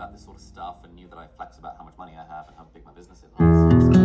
about this sort of stuff and knew that I flex about how much money I have and how big my business is and all this sort of stuff.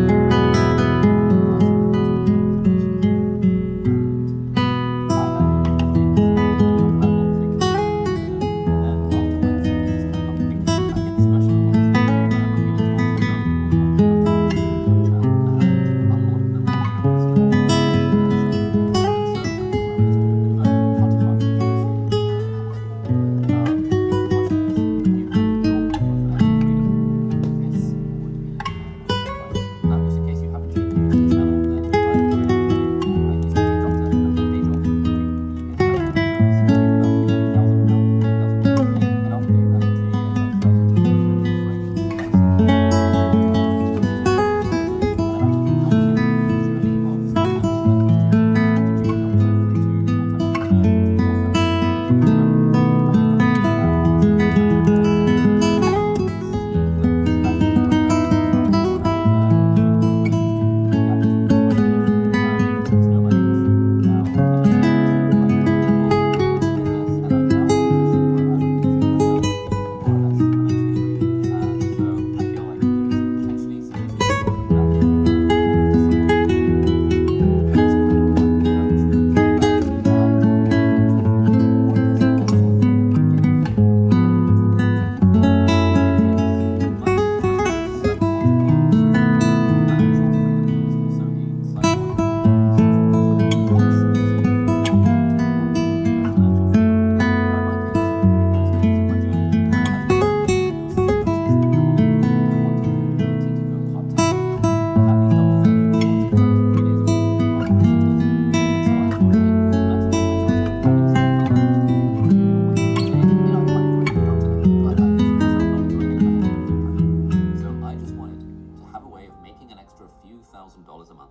$1,000 a month,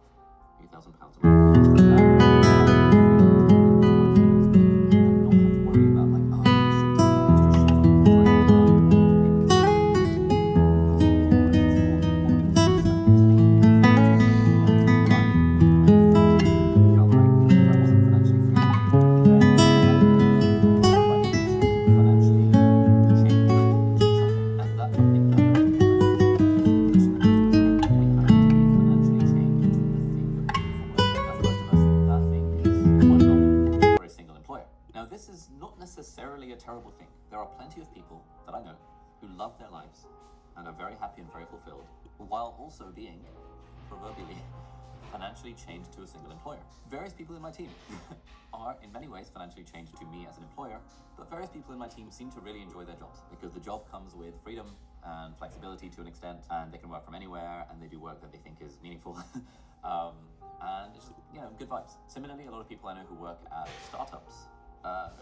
£1,000 a month. And not have to worry about like, oh, this is not necessarily a terrible thing. There are plenty of people that I know who love their lives and are very happy and very fulfilled, while also being, proverbially, financially chained to a single employer. Various people in my team are in many ways financially chained to me as an employer, but various people in my team seem to really enjoy their jobs because the job comes with freedom and flexibility to an extent, and they can work from anywhere, and they do work that they think is meaningful. And it's, good vibes. Similarly, a lot of people I know who work at startups,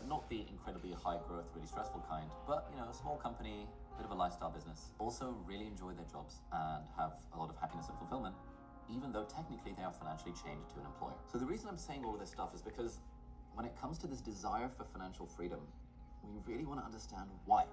not the incredibly high growth, really stressful kind, but a small company, bit of a lifestyle business, also really enjoy their jobs and have a lot of happiness and fulfillment, even though technically they are financially chained to an employer. So the reason I'm saying all of this stuff is because when it comes to this desire for financial freedom, we really want to understand why.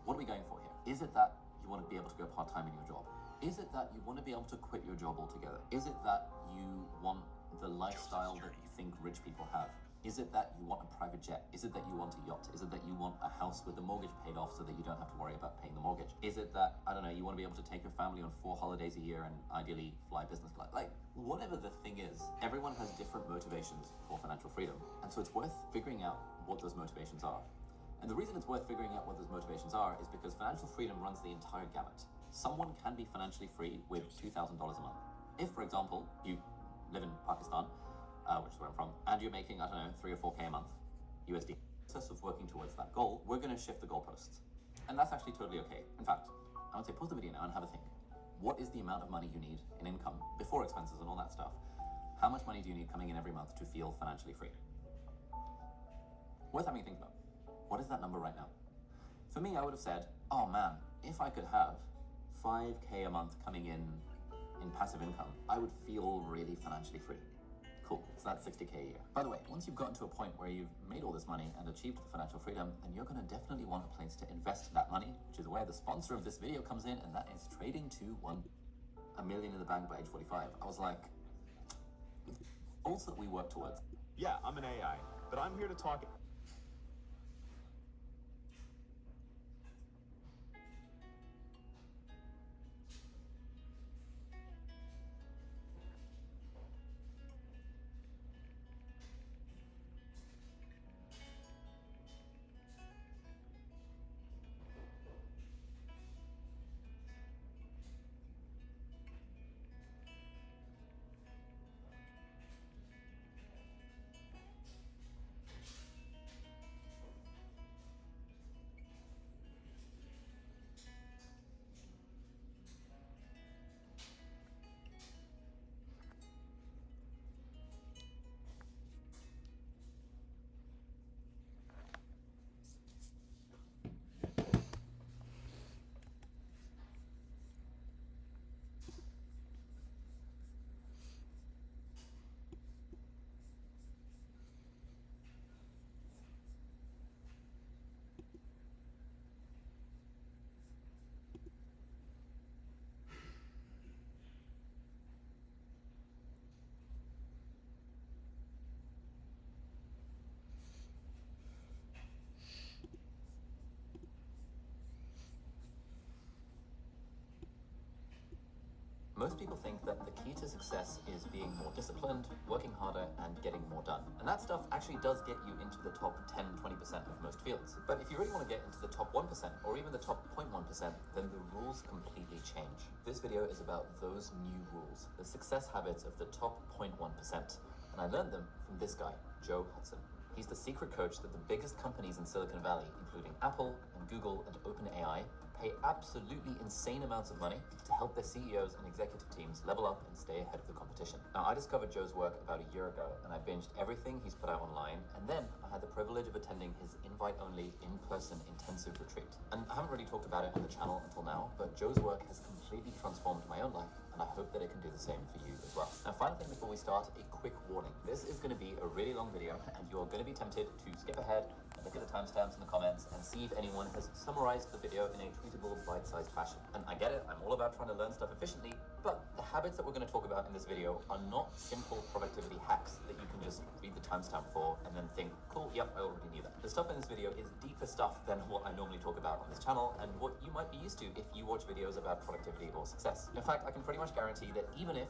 What are we going for here? Is it that you want to be able to go part-time in your job? Is it that you want to be able to quit your job altogether? Is it that you want the lifestyle that you think rich people have? Is it that you want a private jet? Is it that you want a yacht? Is it that you want a house with the mortgage paid off so that you don't have to worry about paying the mortgage? Is it that, you want to be able to take your family on 4 holidays a year and ideally fly business class? Like, whatever the thing is, everyone has different motivations for financial freedom. And so it's worth figuring out what those motivations are. And the reason it's worth figuring out what those motivations are is because financial freedom runs the entire gamut. Someone can be financially free with $2,000 a month. If, for example, you live in Pakistan, which is where I'm from, and you're making, 3 or 4K a month, USD. In the process of working towards that goal, we're going to shift the goalposts. And that's actually totally okay. In fact, I would say pause the video now and have a think. What is the amount of money you need in income before expenses and all that stuff? How much money do you need coming in every month to feel financially free? Worth having a think about. What is that number right now? For me, I would have said, oh man, if I could have 5K a month coming in passive income, I would feel really financially free. Cool, so that's 60K a year. By the way, once you've gotten to a point where you've made all this money and achieved the financial freedom, then you're going to definitely want a place to invest that money, which is where the sponsor of this video comes in, and that is trading to $1 million in the bank by age 45. I was like, goals that we work towards. Yeah, I'm an AI, but I'm here to talk. Most people think that the key to success is being more disciplined, working harder, and getting more done. And that stuff actually does get you into the top 10, 20% of most fields. But if you really want to get into the top 1% or even the top 0.1%, then the rules completely change. This video is about those new rules, the success habits of the top 0.1%. And I learned them from this guy, Joe Hudson. He's the secret coach that the biggest companies in Silicon Valley, including Apple and Google and OpenAI, pay absolutely insane amounts of money to help their CEOs and executive teams level up and stay ahead of the competition. Now, I discovered Joe's work about a year ago, and I binged everything he's put out online, and then I had the privilege of attending his invite-only, in-person intensive retreat. And I haven't really talked about it on the channel until now, but Joe's work has completely transformed my own life, and I hope that it can do the same for you as well. Now, final thing before we start, a quick warning. This is going to be a really long video, and you're going to be tempted to skip ahead and look at the timestamps in the comments and see if anyone has summarized the video in a tweetable, bite-sized fashion. And I get it, I'm all about trying to learn stuff efficiently, but the habits that we're going to talk about in this video are not simple productivity hacks that you can just read the timestamp for and then think, cool, yep, I already knew that. The stuff in this video is deeper stuff than what I normally talk about on this channel and what you might be used to if you watch videos about productivity or success. In fact, I can pretty much guarantee that even if,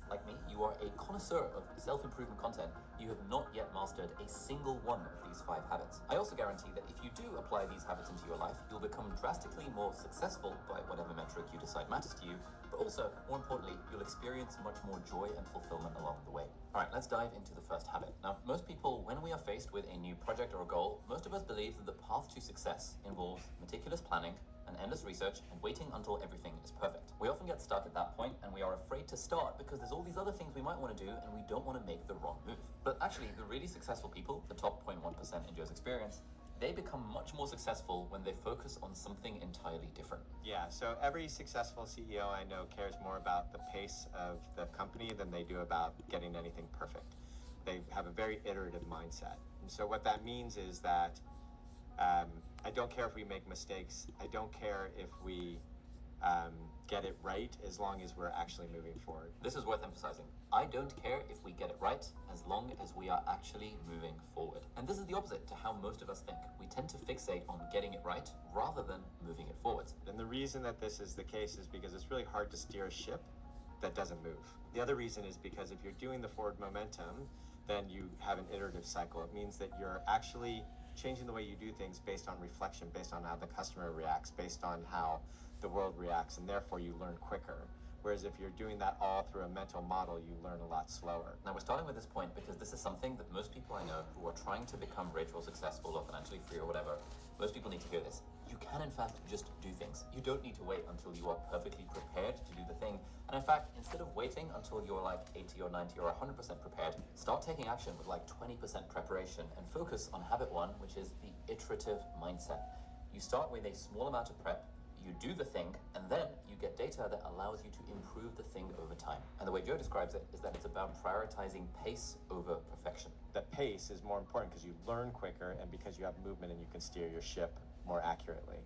like me, you are a connoisseur of self-improvement content, you have not yet mastered a single one of these 5 habits. I also guarantee that if you do apply these habits into your life, you'll become drastically more successful by whatever metric you decide matters to you, but also, more importantly, you'll experience much more joy and fulfillment along the way. All right, let's dive into the first habit. Now, most people, when we are faced with a new project or a goal, most of us believe that the path to success involves meticulous planning, and endless research, and waiting until everything is perfect. We often get stuck at that point, and we are afraid to start because there's all these other things we might want to do, and we don't want to make the wrong move. But actually, the really successful people, the top 0.1% in Joe's experience, they become much more successful when they focus on something entirely different. Yeah, so every successful CEO I know cares more about the pace of the company than they do about getting anything perfect. They have a very iterative mindset. And so what that means is that I don't care if we make mistakes. I don't care if we get it right as long as we're actually moving forward. This is worth emphasizing. I don't care if we get it right as long as we are actually moving forward. And this is the opposite to how most of us think. We tend to fixate on getting it right rather than moving it forwards. And the reason that this is the case is because it's really hard to steer a ship that doesn't move. The other reason is because if you're doing the forward momentum, then you have an iterative cycle. It means that you're actually changing the way you do things based on reflection, based on how the customer reacts, based on how the world reacts, and therefore you learn quicker. Whereas if you're doing that all through a mental model, you learn a lot slower. Now, we're starting with this point because this is something that most people I know who are trying to become rich or successful or financially free or whatever, most people need to hear this. You can, in fact, just do things. You don't need to wait until you are perfectly prepared to do the thing. And in fact, instead of waiting until you're like 80 or 90 or 100% prepared, start taking action with like 20% preparation and focus on habit 1, which is the iterative mindset. You start with a small amount of prep, you do the thing, and then you get data that allows you to improve the thing over time. And the way Joe describes it is that it's about prioritizing pace over perfection. The pace is more important because you learn quicker and because you have movement and you can steer your ship more accurately.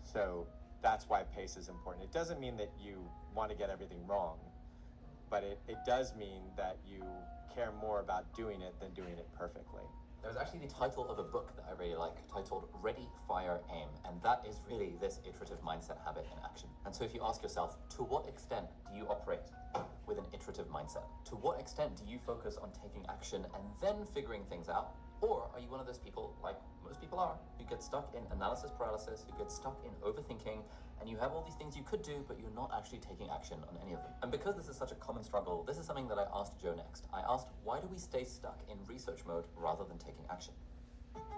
So that's why pace is important. It doesn't mean that you want to get everything wrong, but it does mean that you care more about doing it than doing it perfectly. There's actually the title of a book that I really like, titled Ready, Fire, Aim. And that is really this iterative mindset habit in action. And so if you ask yourself, to what extent do you operate with an iterative mindset? To what extent do you focus on taking action and then figuring things out? Or are you one of those people, like most people are, who get stuck in analysis paralysis, who get stuck in overthinking, and you have all these things you could do, but you're not actually taking action on any of them? And because this is such a common struggle, this is something that I asked Joe next. I asked, why do we stay stuck in research mode rather than taking action?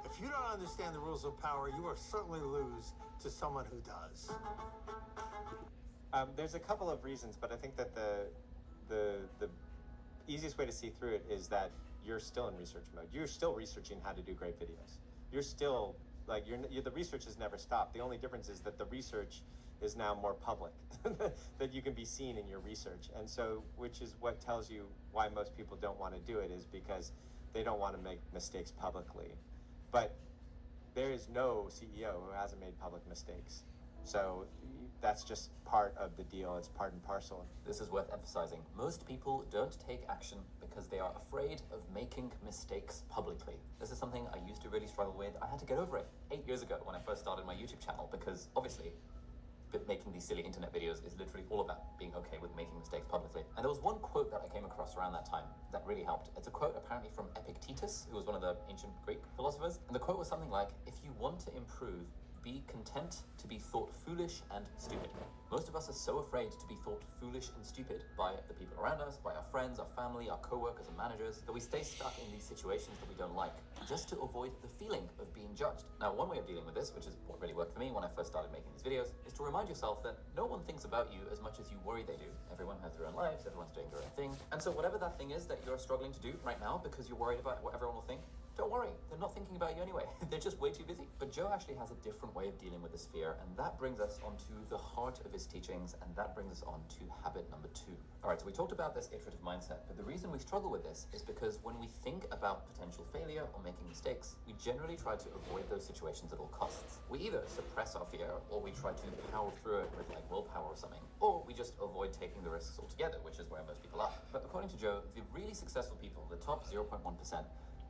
If you don't understand the rules of power, you will certainly lose to someone who does. There's a couple of reasons, but I think that the easiest way to see through it is that you're still in research mode. You're still researching how to do great videos. You're still, like, the research has never stopped. The only difference is that the research is now more public, that you can be seen in your research. And so, which is what tells you why most people don't want to do it, is because they don't want to make mistakes publicly. But there is no CEO who hasn't made public mistakes. So that's just part of the deal. It's part and parcel. This is worth emphasizing. Most people don't take action because they are afraid of making mistakes publicly. This is something I used to really struggle with. I had to get over it 8 years ago when I first started my YouTube channel, because obviously making these silly internet videos is literally all about being okay with making mistakes publicly. And there was one quote that I came across around that time that really helped. It's a quote apparently from Epictetus, who was one of the ancient Greek philosophers. And the quote was something like, "If you want to improve, be content to be thought foolish and stupid." Most of us are so afraid to be thought foolish and stupid by the people around us, by our friends, our family, our co-workers and managers, that we stay stuck in these situations that we don't like, just to avoid the feeling of being judged. Now, one way of dealing with this, which is what really worked for me when I first started making these videos, is to remind yourself that no one thinks about you as much as you worry they do. Everyone has their own lives, everyone's doing their own thing. And so whatever that thing is that you're struggling to do right now because you're worried about what everyone will think, don't worry, they're not thinking about you anyway. They're just way too busy. But Joe actually has a different way of dealing with this fear, and that brings us onto the heart of his teachings, and that brings us on to habit number 2. All right, so we talked about this iterative mindset, but the reason we struggle with this is because when we think about potential failure or making mistakes, we generally try to avoid those situations at all costs. We either suppress our fear, or we try to power through it with like willpower or something, or we just avoid taking the risks altogether, which is where most people are. But according to Joe, the really successful people, the top 0.1%,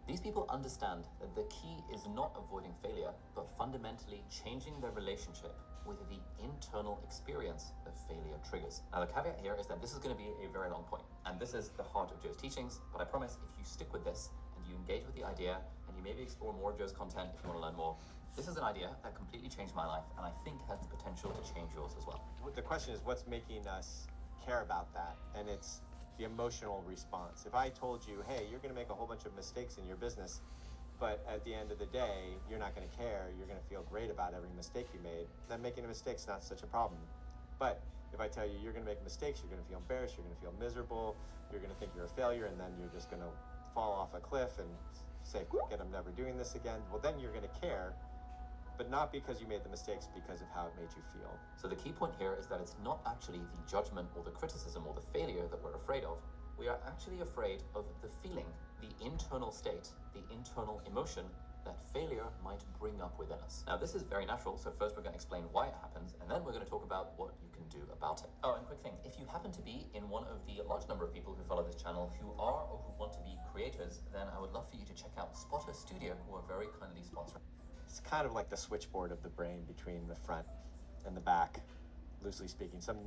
these people understand that the key is not avoiding failure, but fundamentally changing their relationship with the internal experience that failure triggers. Now, the caveat here is that this is going to be a very long point, and this is the heart of Joe's teachings, but I promise if you stick with this and you engage with the idea and you maybe explore more of Joe's content if you want to learn more, this is an idea that completely changed my life and I think has the potential to change yours as well. The question is, what's making us care about that? And it's the emotional response. If I told you, hey, you're going to make a whole bunch of mistakes in your business, but at the end of the day, you're not going to care, you're going to feel great about every mistake you made, then making a mistake's not such a problem. But if I tell you you're going to make mistakes, you're going to feel embarrassed, you're going to feel miserable, you're going to think you're a failure, and then you're just going to fall off a cliff and say, fuck it, I'm never doing this again, well, then you're going to care, but not because you made the mistakes, because of how it made you feel. So the key point here is that it's not actually the judgment or the criticism or the failure that we're afraid of. We are actually afraid of the feeling, the internal state, the internal emotion that failure might bring up within us. Now, this is very natural, so first we're going to explain why it happens, and then we're going to talk about what you can do about it. Oh, and quick thing, if you happen to be in one of the large number of people who follow this channel who are or who want to be creators, then I would love for you to check out Spotter Studio, who are very kindly sponsoring. It's kind of like the switchboard of the brain between the front and the back, loosely speaking. Some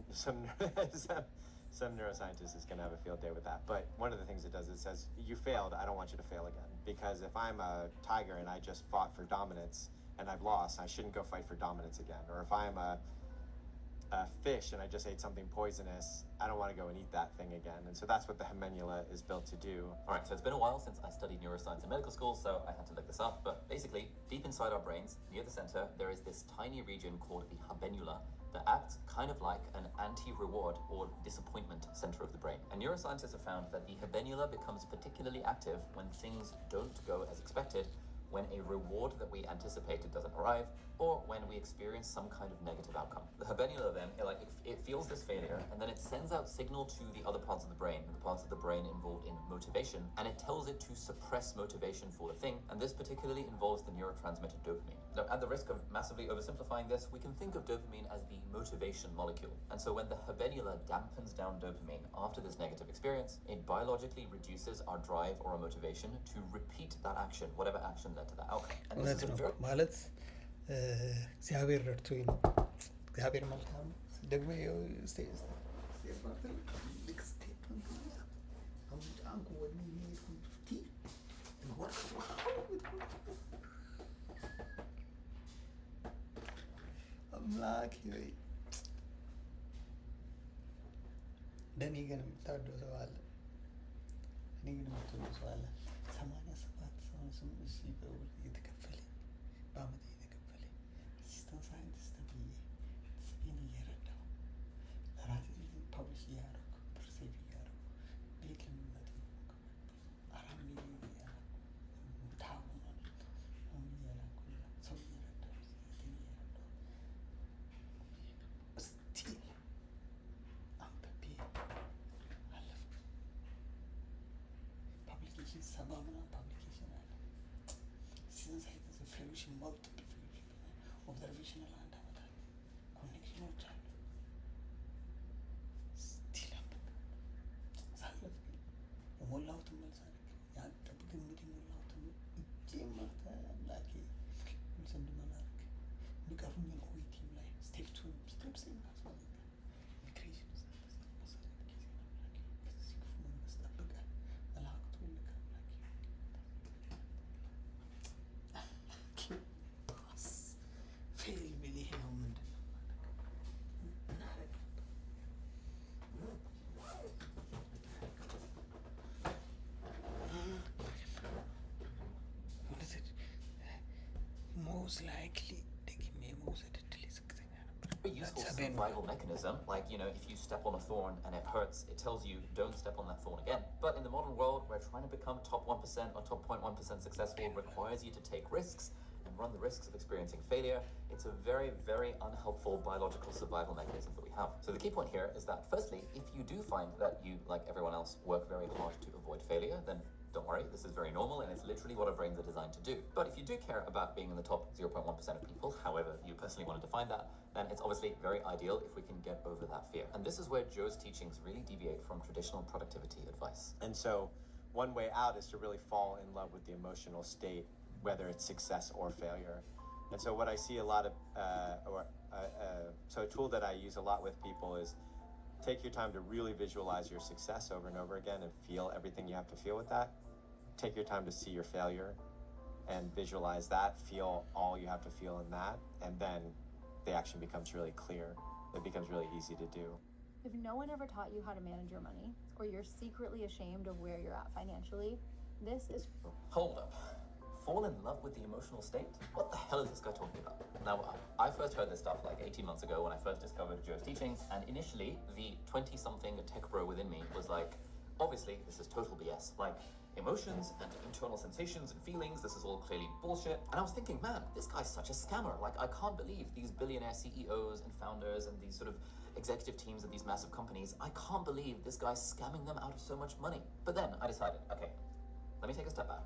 neuroscientist is going to have a field day with that. But one of the things it does, it says, you failed, I don't want you to fail again. Because if I'm a tiger and I just fought for dominance and I've lost, I shouldn't go fight for dominance again. Or if I'm a fish and I just ate something poisonous, I don't want to go and eat that thing again. And so that's what the hymenula is built to do. All right, so it's been a while since I studied neuroscience in medical school, so I had to look this up. But basically, deep inside our brains, near the center, there is this tiny region called the habenula that acts kind of like an anti-reward or disappointment center of the brain. And neuroscientists have found that the habenula becomes particularly active when things don't go as expected, when a reward that we anticipated doesn't arrive, or when we experience some kind of negative outcome. The habenula then, it feels this failure, and then it sends out signal to the other parts of the brain, the parts of the brain involved in motivation, and it tells it to suppress motivation for the thing, and this particularly involves the neurotransmitter dopamine. Now, at the risk of massively oversimplifying this, we can think of dopamine as the motivation molecule. And so when the habenula dampens down dopamine after this negative experience, it biologically reduces our drive or our motivation to repeat that action, whatever action led to that outcome. And this is a very እግዚአብሔር ረድቶኝ ነው። እግዚአብሔር መልካም ደግሞ አምላክ ለእኔ ግን የምታወደው ሰው አለ። እኔ ግን የምትወደው ሰው አለ። 87 ሺህ ብር እየተከፈለኝ በአመት እየተከፈለኝ አሲስታንት ሳይንቲስት ብዬ ስፔን እየረዳሁ ለራሴ ፐብሊሽ እያደረኩ ብር ሴቭ እያደረኩ ቤት ልምመጥ 4 ሚሊዮን እያደረኩ ታሁን እያደረኩ ሰው እየረዳሁ ስቲል አንብቤ አለፍኩ። ፐብሊኬሽን 70 ምናምን ፐብሊኬሽን አለ። ሲንስ ፌሎሺፕ ማልቲፕል ፌሎሺፕ ኦብዘርቬሽናል 1 ዓመት አለ። ኮኔክሽኖች አሉ። ስቲል አንብቤ ሳለፍ የሞላሁትን መልስ አድርግ ያንጠብ ግምት የሞላሁትን እጄ ማታ አምላኬ ስንድመላርግ የሚቀሩኝን ኦኢቲም ላይ ስቴፕ 2 ስቴፕ Most likely Very useful survival mechanism. Like, you know, if you step on a thorn and it hurts, it tells you don't step on that thorn again. But in the modern world, where trying to become top 1% or top 0.1% successful requires you to take risks and run the risks of experiencing failure, it's a very, very unhelpful biological survival mechanism that we have. So the key point here is that, firstly, if you do find that you, like everyone else, work very hard to avoid failure, then don't worry, this is very normal and it's literally what our brains are designed to do. But if you do care about being in the top 0.1% of people, however you personally want to define that, then it's obviously very ideal if we can get over that fear. And this is where Joe's teachings really deviate from traditional productivity advice. And so one way out is to really fall in love with the emotional state, whether it's success or failure. And so what I see a lot of, so a tool that I use a lot with people is take your time to really visualize your success over and over again and feel everything you have to feel with that. Take your time to see your failure and visualize that, feel all you have to feel in that, and then the action becomes really clear. It becomes really easy to do. If no one ever taught you how to manage your money, or you're secretly ashamed of where you're at financially, this is... Hold up. Fall in love with the emotional state? What the hell is this guy talking about? Now, I first heard this stuff like 18 months ago when I first discovered Joe's teachings, and initially, the 20-something tech bro within me was like, obviously, this is total BS. Like, emotions and internal sensations and feelings, this is all clearly bullshit. And I was thinking, man, this guy's such a scammer. Like, I can't believe these billionaire CEOs and founders and these sort of executive teams of these massive companies, I can't believe this guy's scamming them out of so much money. But then I decided, okay, let me take a step back.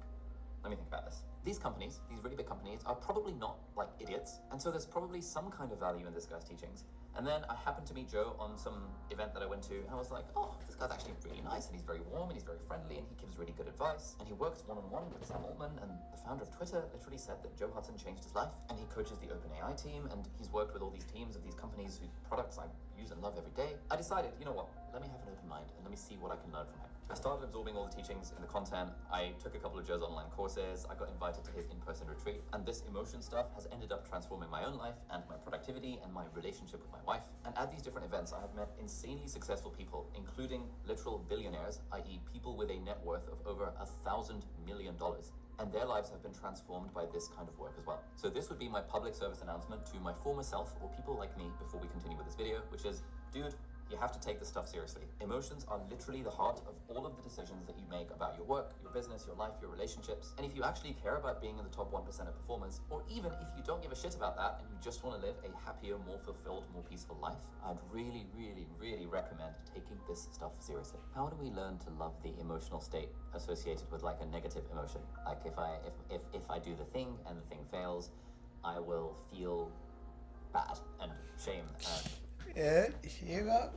Let me think about this. These companies, these really big companies, are probably not like idiots, and so there's probably some kind of value in this guy's teachings. And then I happened to meet Joe on some event that I went to, and I was like, oh, this guy's actually really nice, and he's very warm, and he's very friendly, and he gives really good advice. And he works one-on-one with Sam Altman, and the founder of Twitter literally said that Joe Hudson changed his life, and he coaches the OpenAI team, and he's worked with all these teams of these companies whose products I use and love every day. I decided, you know what, let me have an open mind, and let me see what I can learn from him. I started absorbing all the teachings and the content. I took a couple of Joe's online courses. I got invited to his in-person retreat. And this emotion stuff has ended up transforming my own life and my productivity and my relationship with my wife. And at these different events, I have met insanely successful people, including literal billionaires, i.e. people with a net worth of over $1,000 million. And their lives have been transformed by this kind of work as well. So this would be my public service announcement to my former self or people like me before we continue with this video, which is, dude, you have to take this stuff seriously. Emotions are literally the heart of all of the decisions that you make about your work, your business, your life, your relationships. And if you actually care about being in the top 1% of performers, or even if you don't give a shit about that and you just want to live a happier, more fulfilled, more peaceful life, I'd really, really, really recommend taking this stuff seriously. How do we learn to love the emotional state associated with like a negative emotion? Like if I do the thing and the thing fails, I will feel bad and shame and llega,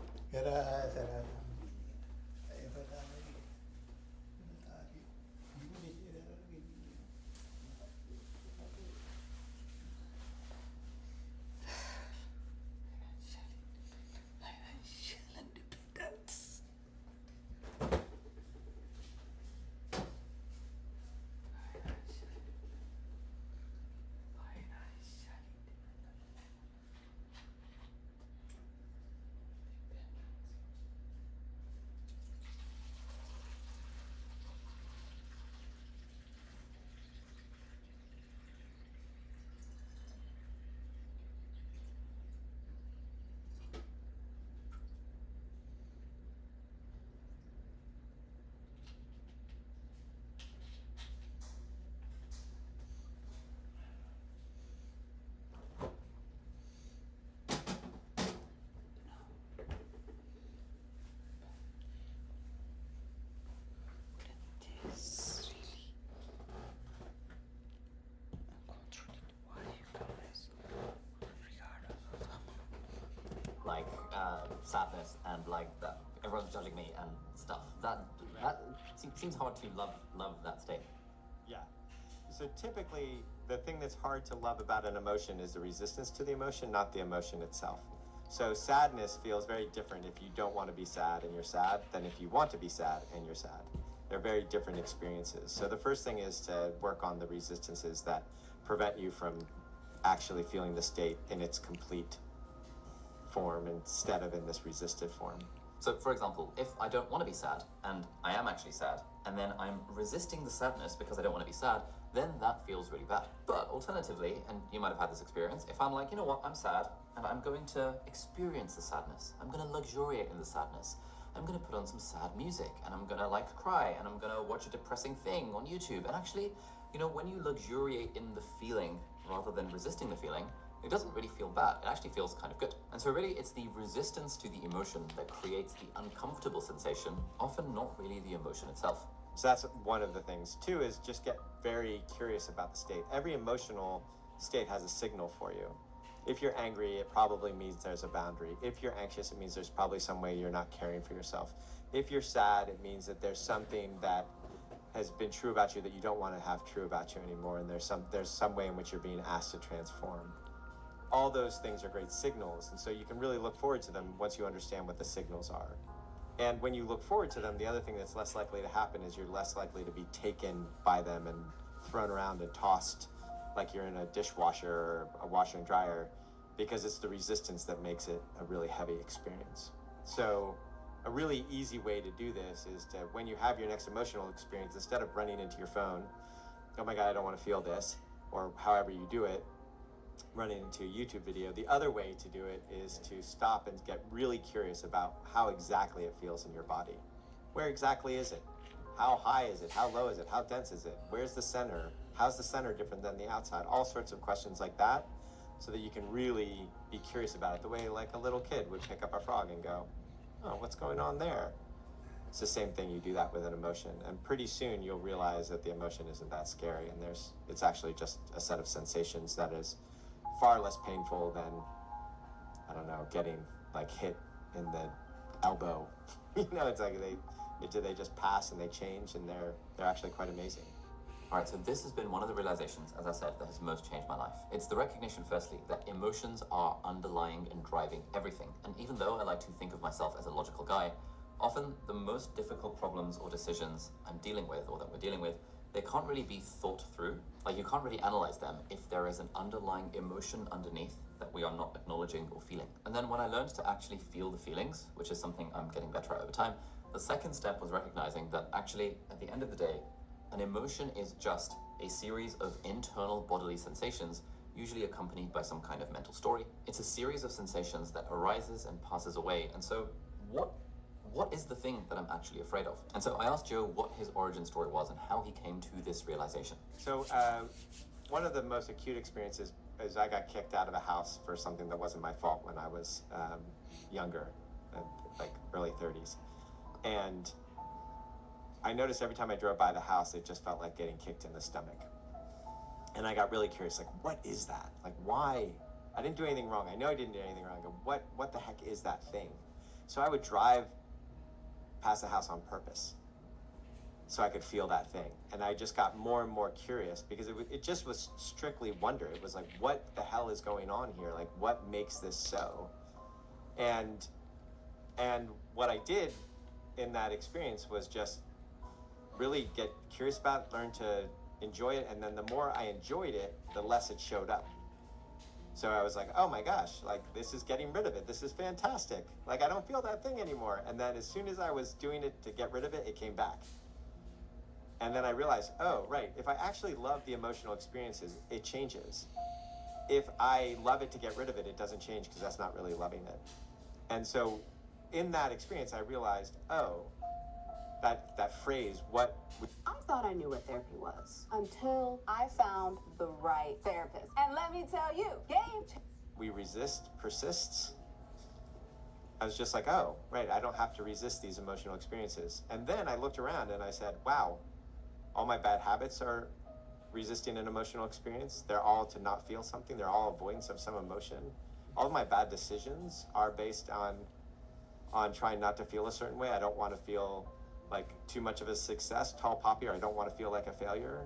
like sadness and like that everyone's judging me and stuff. That seems hard to love that state. Yeah. So typically, the thing that's hard to love about an emotion is the resistance to the emotion, not the emotion itself. So sadness feels very different if you don't want to be sad and you're sad than if you want to be sad and you're sad. They're very different experiences. So the first thing is to work on the resistances that prevent you from actually feeling the state in its complete form instead of in this resisted form. So, for example, if I don't want to be sad, and I am actually sad, and then I'm resisting the sadness because I don't want to be sad, then that feels really bad. But alternatively, and you might have had this experience, if I'm like, you know what, I'm sad, and I'm going to experience the sadness, I'm going to luxuriate in the sadness, I'm going to put on some sad music, and I'm going to like cry, and I'm going to watch a depressing thing on YouTube. And actually, you know, when you luxuriate in the feeling rather than resisting the feeling, it doesn't really feel bad. It actually feels kind of good. And so really, it's the resistance to the emotion that creates the uncomfortable sensation, often not really the emotion itself. So that's one of the things. Two is just get very curious about the state. Every emotional state has a signal for you. If you're angry, it probably means there's a boundary. If you're anxious, it means there's probably some way you're not caring for yourself. If you're sad, it means that there's something that has been true about you that you don't want to have true about you anymore, and there's some way in which you're being asked to transform. All those things are great signals, and so you can really look forward to them once you understand what the signals are. And when you look forward to them, the other thing that's less likely to happen is you're less likely to be taken by them and thrown around and tossed like you're in a dishwasher or a washer and dryer, because it's the resistance that makes it a really heavy experience. So a really easy way to do this is to, when you have your next emotional experience, instead of running into your phone, oh my God, I don't want to feel this, or however you do it, running into a YouTube video, the other way to do it is to stop and get really curious about how exactly it feels in your body. Where exactly is it? How high is it? How low is it? How dense is it? Where's the center? How's the center different than the outside? All sorts of questions like that, so that you can really be curious about it, the way like a little kid would pick up a frog and go, oh, what's going on there? It's the same thing. You do that with an emotion, and pretty soon you'll realize that the emotion isn't that scary, and it's actually just a set of sensations that is far less painful than, I don't know, getting like hit in the elbow. You know, it's like they just pass and they change, and they're actually quite amazing. All right, so this has been one of the realizations, as I said, that has most changed my life. It's the recognition, firstly, that emotions are underlying and driving everything. And even though I like to think of myself as a logical guy, often the most difficult problems or decisions I'm dealing with, or that we're dealing with, they can't really be thought through. Like, you can't really analyze them if there is an underlying emotion underneath that we are not acknowledging or feeling. And then when I learned to actually feel the feelings, which is something I'm getting better at over time, the second step was recognizing that actually, at the end of the day, an emotion is just a series of internal bodily sensations, usually accompanied by some kind of mental story. It's a series of sensations that arises and passes away. And so what is the thing that I'm actually afraid of? And so I asked Joe what his origin story was and how he came to this realization. So one of the most acute experiences is I got kicked out of a house for something that wasn't my fault when I was younger, like early 30s. And I noticed every time I drove by the house, it just felt like getting kicked in the stomach. And I got really curious, like, what is that? Like, why? I didn't do anything wrong. I know I didn't do anything wrong. I go, what the heck is that thing? So I would drive past the house on purpose so I could feel that thing. And I just got more and more curious, because it just was strictly wonder. It was like, what the hell is going on here? Like, what makes this so? And what I did in that experience was just really get curious about it, learn to enjoy it, and then the more I enjoyed it, the less it showed up. So I was like, oh my gosh, like, this is getting rid of it. This is fantastic. Like, I don't feel that thing anymore. And then as soon as I was doing it to get rid of it, it came back. And then I realized, oh, right, if I actually love the emotional experiences, it changes. If I love it to get rid of it, it doesn't change, because that's not really loving it. And so in that experience, I realized, oh, that phrase, what... I thought I knew what therapy was until I found the right therapist. And let me tell you, we resist persists. I was just like, oh, right, I don't have to resist these emotional experiences. And then I looked around and I said, wow, all my bad habits are resisting an emotional experience. They're all to not feel something. They're all avoidance of some emotion. All of my bad decisions are based on trying not to feel a certain way. I don't want to feel like too much of a success, tall poppy, or I don't want to feel like a failure.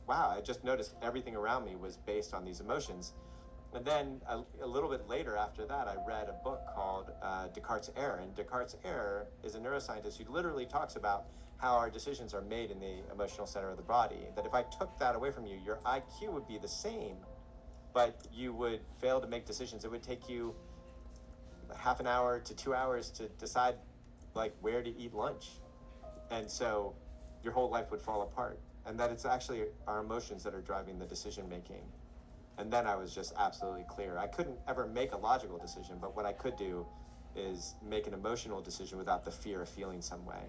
Wow, I just noticed everything around me was based on these emotions. And then a little bit later after that, I read a book called Descartes' Error. And Descartes' Error is a neuroscientist who literally talks about how our decisions are made in the emotional center of the body. That if I took that away from you, your IQ would be the same, but you would fail to make decisions. It would take you half an hour to 2 hours to decide like where to eat lunch. And so your whole life would fall apart. And that it's actually our emotions that are driving the decision making. And then I was just absolutely clear. I couldn't ever make a logical decision, but what I could do is make an emotional decision without the fear of feeling some way.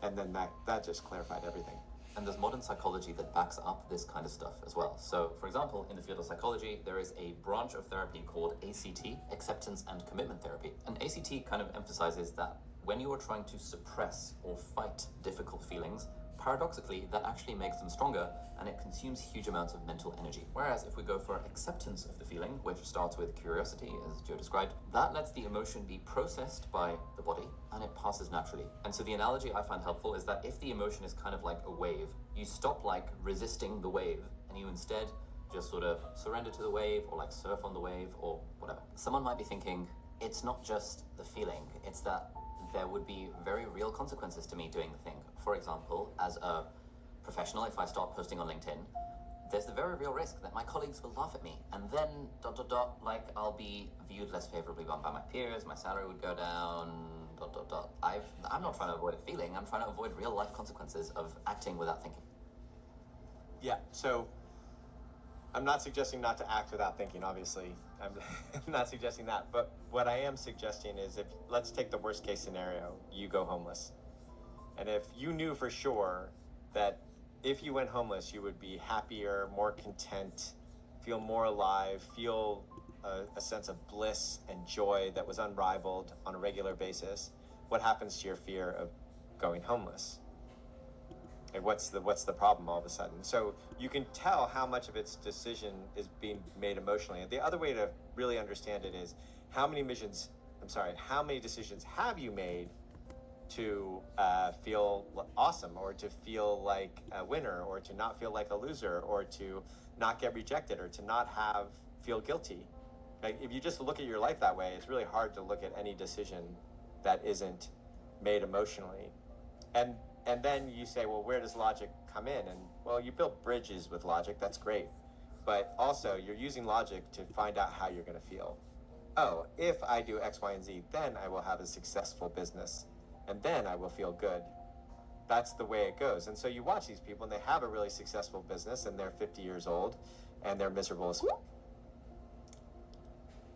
And then that just clarified everything. And there's modern psychology that backs up this kind of stuff as well. So, for example, in the field of psychology, there is a branch of therapy called ACT, Acceptance and Commitment Therapy. And ACT kind of emphasizes that when you are trying to suppress or fight difficult feelings, paradoxically, that actually makes them stronger and it consumes huge amounts of mental energy. Whereas if we go for acceptance of the feeling, which starts with curiosity, as Joe described, that lets the emotion be processed by the body and it passes naturally. And so the analogy I find helpful is that if the emotion is kind of like a wave, you stop like resisting the wave and you instead just sort of surrender to the wave or like surf on the wave or whatever. Someone might be thinking, it's not just the feeling, it's that there would be very real consequences to me doing the thing. For example, as a professional, if I start posting on LinkedIn, there's the very real risk that my colleagues will laugh at me, and then ... like I'll be viewed less favorably by my peers, my salary would go down, ... I'm not trying to avoid a feeling, I'm trying to avoid real life consequences of acting without thinking. Yeah, so I'm not suggesting not to act without thinking, obviously. I'm not suggesting that. But what I am suggesting is if, let's take the worst case scenario, you go homeless. And if you knew for sure that if you went homeless, you would be happier, more content, feel more alive, feel a sense of bliss and joy that was unrivaled on a regular basis, what happens to your fear of going homeless? And what's the problem all of a sudden? So you can tell how much of its decision is being made emotionally. And the other way to really understand it is how many decisions have you made to feel awesome, or to feel like a winner, or to not feel like a loser, or to not get rejected, or to not feel guilty. Like, if you just look at your life that way, it's really hard to look at any decision that isn't made emotionally. And then you say, well, where does logic come in? And, well, you build bridges with logic, that's great. But also, you're using logic to find out how you're going to feel. Oh, if I do X, Y, and Z, then I will have a successful business. And then I will feel good. That's the way it goes. And so you watch these people, and they have a really successful business, and they're 50 years old, and they're miserable as fuck.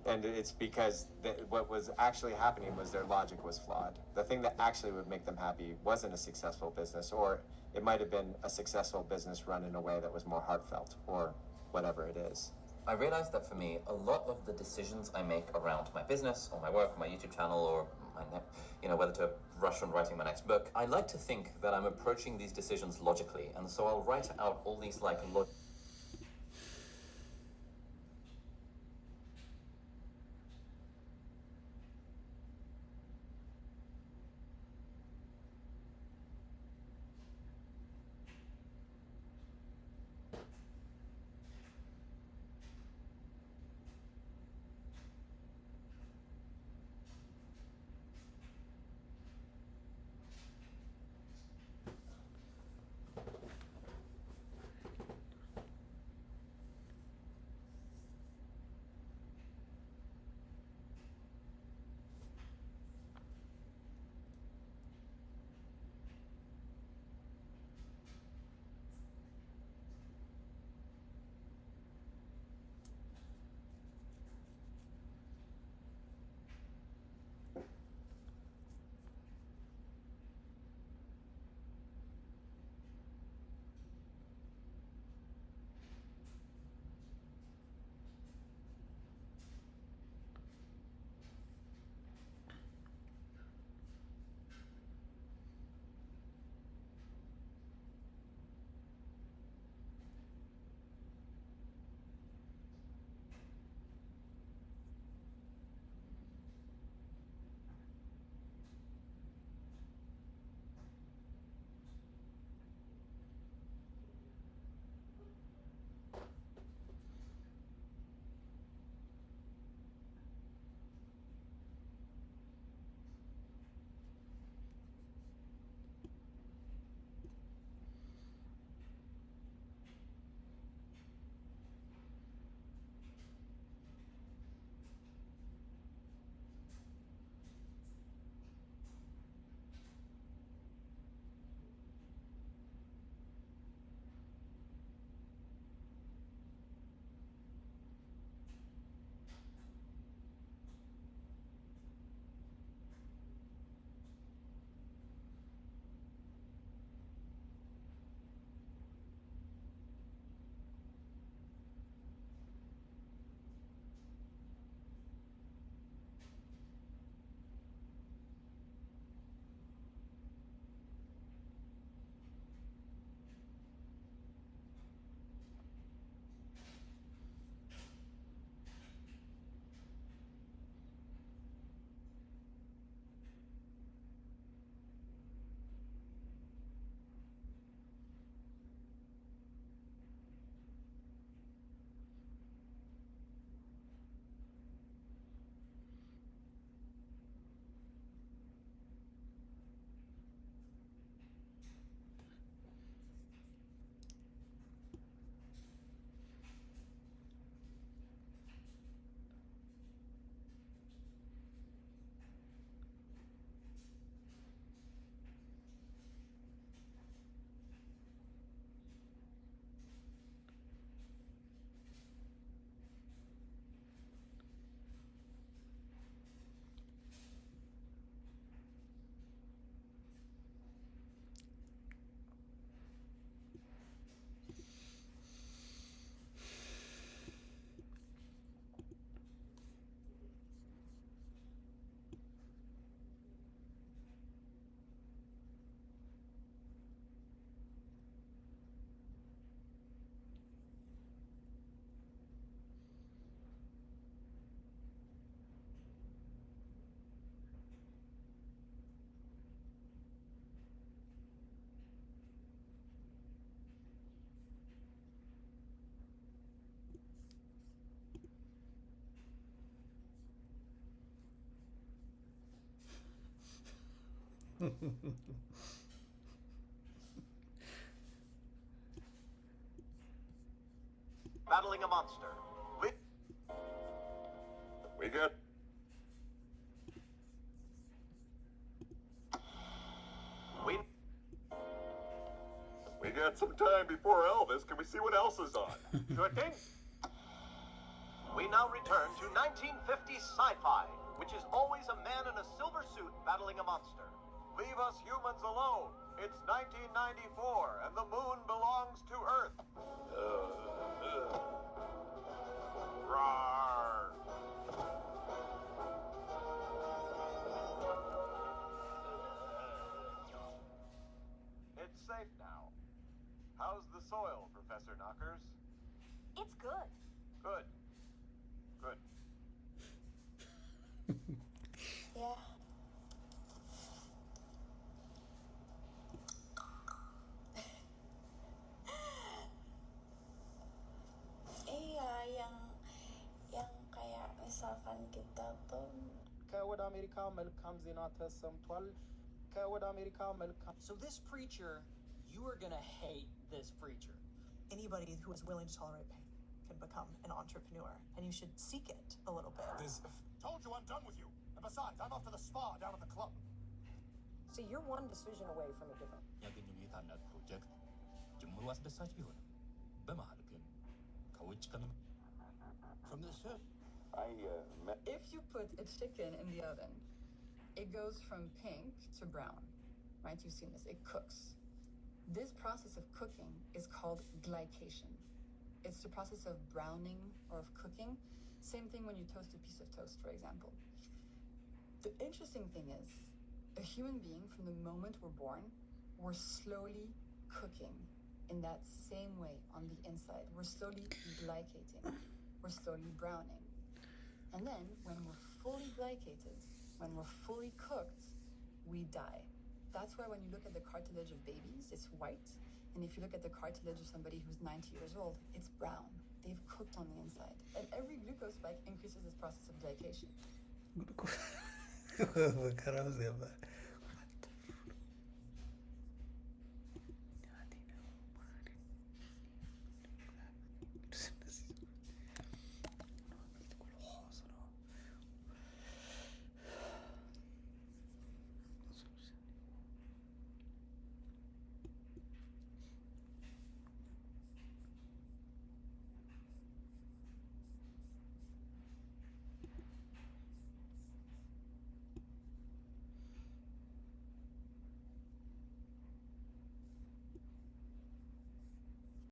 And it's because what was actually happening was their logic was flawed. The thing that actually would make them happy wasn't a successful business, or it might have been a successful business run in a way that was more heartfelt, or whatever it is. I realized that for me, a lot of the decisions I make around my business, or my work, or my YouTube channel, or whether to rush on writing my next book, I like to think that I'm approaching these decisions logically, and so I'll write out all these Battling a monster. We good? We got some time before Elvis. Can we see what else is on? Good thing. We now return to 1950s sci-fi, which is always a man in a silver suit battling a monster. Leave us humans alone. It's 1994, and the moon belongs to Earth. Rawr. It's safe now. How's the soil, Professor Knockers? It's good. Good. Good. Yeah. Iya, yang kayak misalkan kita tuh ከወደ አሜሪካ መልካም ዜና ተሰምቷል። ከወደ አሜሪካ መልካም So this preacher, you are gonna hate this preacher. Anybody who is willing to tolerate pain can become an entrepreneur, and you should seek it a little bit. Told you I'm done with you. And besides, I'm off to the spa down at the club. So you're one decision away from a different. ያገኘው የታላቅ ፕሮጀክት ጅምሩ አስደሳች ቢሆንም በመሃል ግን ከውጭ From this tip. If you put a chicken in the oven, it goes from pink to brown, right? You've seen this, it cooks. This process of cooking is called glycation. It's the process of browning or of cooking. Same thing when you toast a piece of toast, for example. The interesting thing is, a human being, from the moment we're born, we're slowly cooking in that same way on the inside. We're slowly glycating. We're slowly browning. And then, when we're fully glycated, when we're fully cooked, we die. That's why when you look at the cartilage of babies, it's white. And if you look at the cartilage of somebody who's 90 years old, it's brown. They've cooked on the inside. And every glucose spike increases this process of glycation. በከራው ዘባ